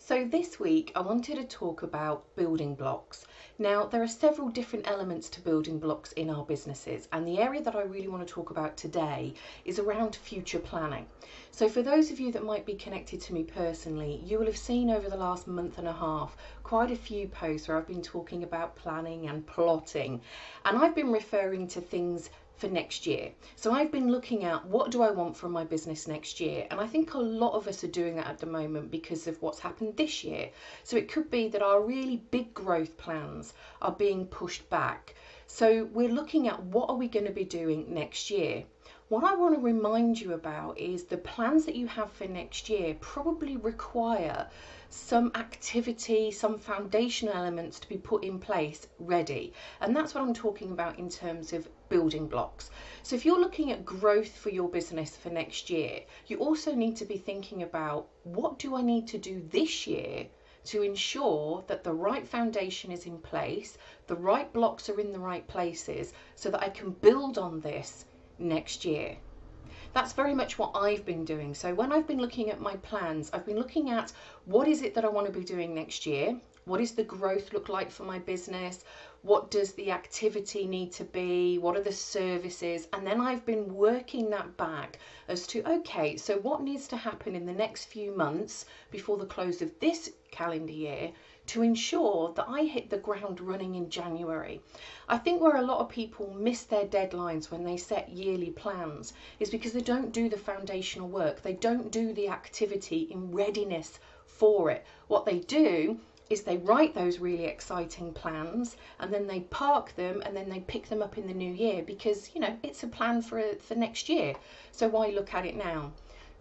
So this week I wanted to talk about building blocks. Now there are several different elements to building blocks in our businesses, and the area that I really want to talk about today is around future planning. So for those of you that might be connected to me personally, you will have seen over the last month and a half quite a few posts where I've been talking about planning and plotting, and I've been referring to things for next year. So I've been looking at what do I want from my business next year, and I think a lot of us are doing that at the moment because of what's happened this year. So it could be that our really big growth plans are being pushed back. So we're looking at what are we going to be doing next year. What I want to remind you about is the plans that you have for next year probably require some activity, some foundational elements to be put in place ready. And that's what I'm talking about in terms of building blocks. So if you're looking at growth for your business for next year, you also need to be thinking about what do I need to do this year to ensure that the right foundation is in place, the right blocks are in the right places, so that I can build on this next year. That's very much what I've been doing. So when I've been looking at my plans, I've been looking at what is it that I want to be doing next year? What does the growth look like for my business? What does the activity need to be? What are the services? And then I've been working that back as to, okay, so what needs to happen in the next few months before the close of this calendar year to ensure that I hit the ground running in January. I think where a lot of people miss their deadlines when they set yearly plans is because they don't do the foundational work. They don't do the activity in readiness for it. What they do is they write those really exciting plans and then they park them and then they pick them up in the new year because, you know, it's a plan for next year. So why look at it now?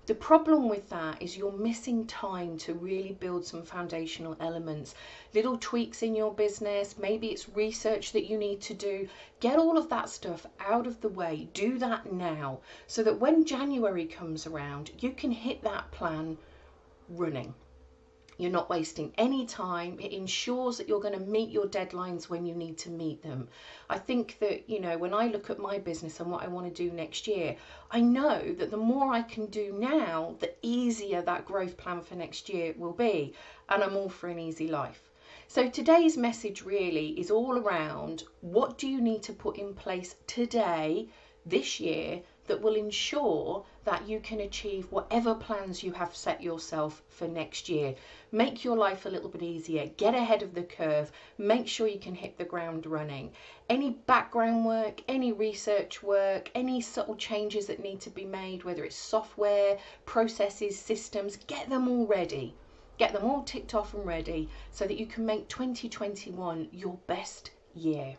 The problem with that is you're missing time to really build some foundational elements, little tweaks in your business. Maybe it's research that you need to do. Get all of that stuff out of the way. Do that now so that when January comes around, you can hit that plan running. You're not wasting any time. It ensures that you're going to meet your deadlines when you need to meet them. I think that, you know, when I look at my business and what I want to do next year, I know that the more I can do now, the easier that growth plan for next year will be. And I'm all for an easy life. So today's message really is all around what do you need to put in place today, this year, that will ensure that you can achieve whatever plans you have set yourself for next year. Make your life a little bit easier, get ahead of the curve, make sure you can hit the ground running. Any background work, any research work, any subtle changes that need to be made, whether it's software, processes, systems, get them all ready. Get them all ticked off and ready so that you can make 2021 your best year.